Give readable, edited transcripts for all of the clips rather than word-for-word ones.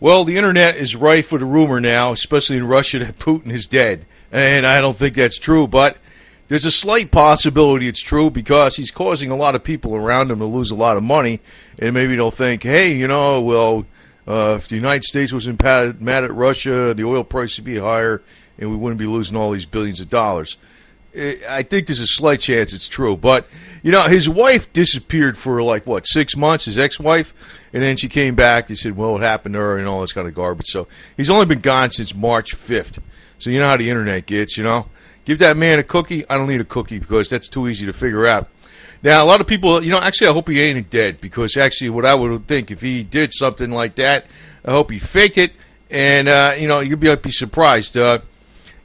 Well, the internet is rife with a rumor now, especially in Russia, that Putin is dead. And I don't think that's true, but there's a slight possibility it's true because he's causing a lot of people around him to lose a lot of money. And maybe they'll think, hey, if the United States wasn't mad at Russia, the oil price would be higher and we wouldn't be losing all these billions of dollars. I think there's a slight chance it's true. But, his wife disappeared for 6 months, his ex-wife, and then she came back. They said, well, what happened to her and all this kind of garbage. So he's only been gone since March 5th. So you know how the internet gets, Give that man a cookie. I don't need a cookie because that's too easy to figure out. Now, a lot of people, actually I hope he ain't dead because actually what I would think if he did something like that, I hope he faked it and, you'd be surprised. Like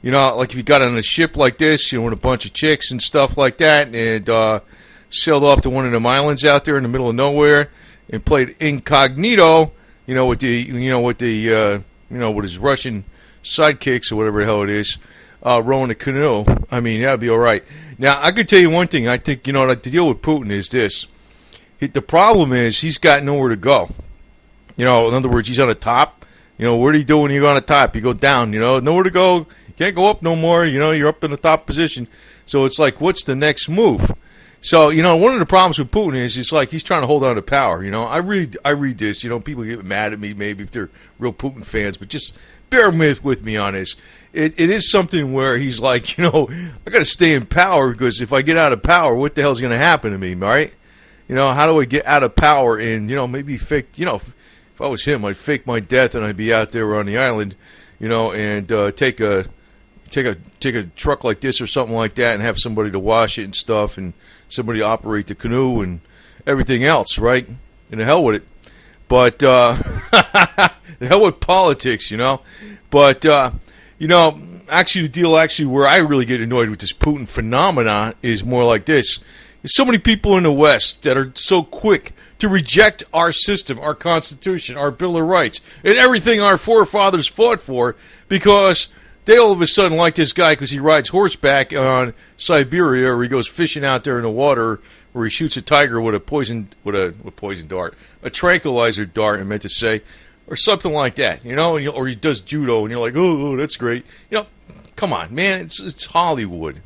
if you got on a ship like this, with a bunch of chicks and stuff like that, and sailed off to one of them islands out there in the middle of nowhere, and played incognito, with his Russian sidekicks or whatever the hell it is, rowing a canoe. I mean, that'd be all right. Now, I could tell you one thing. I think the deal with Putin is this: the problem is he's got nowhere to go. In other words, he's on the top. What do you do when you're on the top? You go down. Nowhere to go. Can't go up no more, you're up in the top position. So it's like, what's the next move? So, one of the problems with Putin is it's like he's trying to hold on to power, I read this, people get mad at me maybe if they're real Putin fans, but just bear with me on this. It is something where he's like, I got to stay in power because if I get out of power, what the hell's going to happen to me, right? How do I get out of power and, maybe fake, if I was him, I'd fake my death and I'd be out there on the island, and take a truck like this or something like that and have somebody to wash it and stuff and somebody to operate the canoe and everything else, right? And the hell with it. But, the hell with politics, But, actually the deal where I really get annoyed with this Putin phenomenon is more like this. There's so many people in the West that are so quick to reject our system, our Constitution, our Bill of Rights, and everything our forefathers fought for because they all of a sudden like this guy because he rides horseback on Siberia or he goes fishing out there in the water where he shoots a tiger with a poison dart, a tranquilizer dart, I meant to say, or something like that, or he does judo and you're like, oh, that's great. Come on, man, it's Hollywood.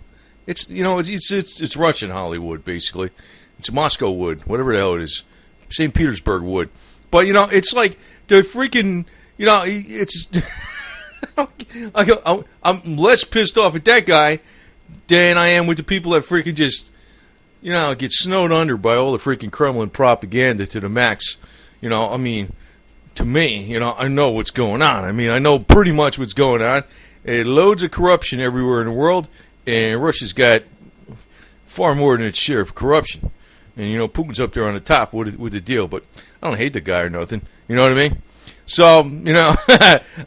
It's it's Russian Hollywood basically. It's Moscow wood, whatever the hell it is, St. Petersburg wood. But it's like the freaking it's. I'm less pissed off at that guy than I am with the people that freaking just, get snowed under by all the freaking Kremlin propaganda to the max. I mean, to me, I know what's going on. I mean, I know pretty much what's going on. Loads of corruption everywhere in the world, and Russia's got far more than its share of corruption. And, Putin's up there on the top with the deal, but I don't hate the guy or nothing. You know what I mean? So,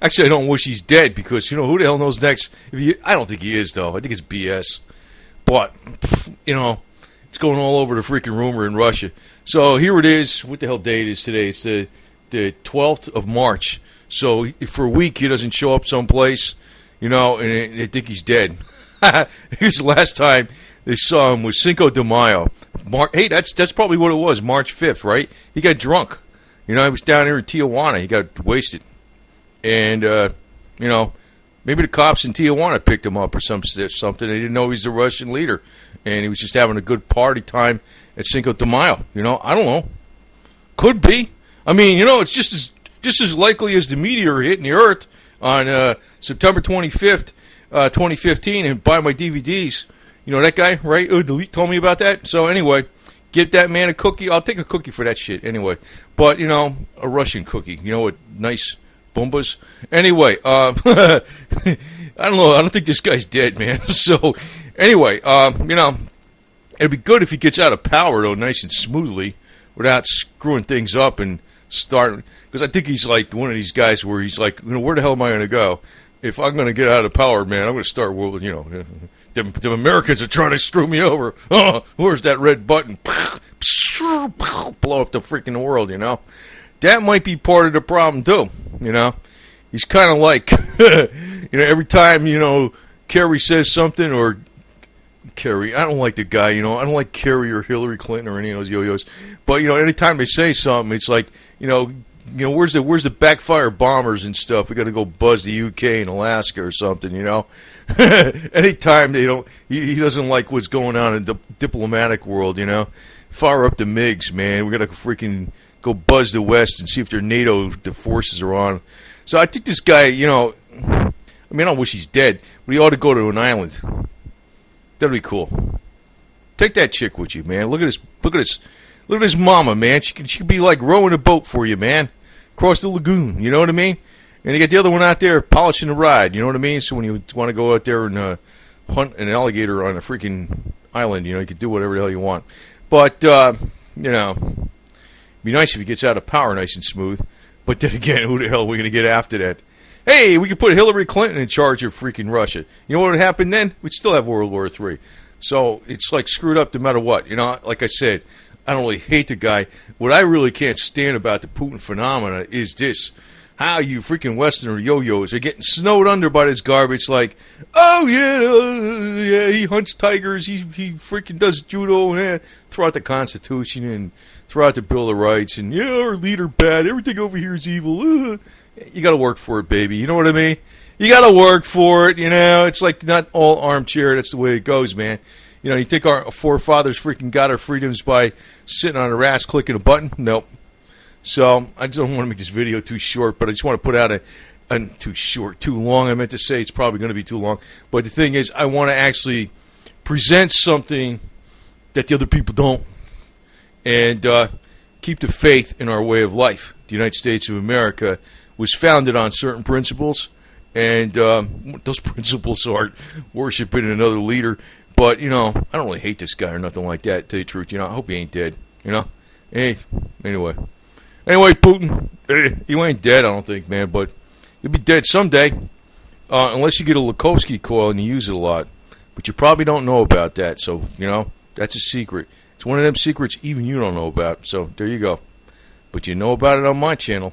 actually I don't wish he's dead because, who the hell knows next? I don't think he is, though. I think it's BS. But, it's going all over the freaking rumor in Russia. So here it is. What the hell day it is today? It's the 12th of March. So for a week he doesn't show up someplace, and they think he's dead. Here's the last time they saw him was Cinco de Mayo. Hey, that's probably what it was, March 5th, right? He got drunk. He was down here in Tijuana. He got wasted. And, maybe the cops in Tijuana picked him up or something. They didn't know he's the Russian leader. And he was just having a good party time at Cinco de Mayo. I don't know. Could be. I mean, it's just as likely as the meteor hitting the Earth on September 25th, 2015, and buy my DVDs. That guy, right? Delete told me about that. So anyway, get that man a cookie. I'll take a cookie for that shit anyway. But, a Russian cookie. With nice Boombas. Anyway, I don't know. I don't think this guy's dead, man. So, anyway, it'd be good if he gets out of power, though, nice and smoothly, without screwing things up and starting. Because I think he's like one of these guys where he's like, where the hell am I going to go? If I'm going to get out of power, man, I'm going to start with, the Americans are trying to screw me over. Oh, where's that red button? Blow up the freaking world, That might be part of the problem, too, He's kind of like, every time, Kerry says something, or Kerry, I don't like the guy, I don't like Kerry or Hillary Clinton or any of those yo-yos. But, anytime they say something, it's like, You know, where's the backfire bombers and stuff? We got to go buzz the UK and Alaska or something, you know. Anytime they don't, he doesn't like what's going on in the diplomatic world, you know. Fire up the MiGs, man. We got to freaking go buzz the West and see if their NATO forces are on. So I think this guy, you know, I mean, I don't wish he's dead, but he ought to go to an island. That'd be cool. Take that chick with you, man. Look at his mama, man. She could be like rowing a boat for you, man. Across the lagoon, you know what I mean? And you get the other one out there polishing the ride, you know what I mean? So when you want to go out there and hunt an alligator on a freaking island, you know, you can do whatever the hell you want. But, you know, it'd be nice if he gets out of power nice and smooth. But then again, who the hell are we going to get after that? Hey, we could put Hillary Clinton in charge of freaking Russia. You know what would happen then? We'd still have World War III. So it's like screwed up no matter what. You know, like I said, I don't really hate the guy. What I really can't stand about the Putin phenomena is this. How you freaking Westerner yo-yos are getting snowed under by this garbage like, oh, yeah, he hunts tigers, he freaking does judo, and throw out the Constitution and throw out the Bill of Rights, and, yeah, our leader bad, everything over here is evil. You got to work for it, baby. You know what I mean? You got to work for it, you know. It's like not all armchair. That's the way it goes, man. You know, you think our forefathers freaking got our freedoms by sitting on their ass clicking a button? Nope. So I just don't want to make this video too short, but I just want to put out too long. I meant to say it's probably going to be too long. But the thing is, I want to actually present something that the other people don't, and keep the faith in our way of life. The United States of America was founded on certain principles, and those principles aren't worshiping another leader. But, you know, I don't really hate this guy or nothing like that, to tell you the truth. You know, I hope he ain't dead, you know. Hey, anyway, Putin, you ain't dead, I don't think, man, but you'll be dead someday, unless you get a Lukovsky coil and you use it a lot. But you probably don't know about that, so, you know, that's a secret. It's one of them secrets even you don't know about, so there you go. But you know about it on my channel.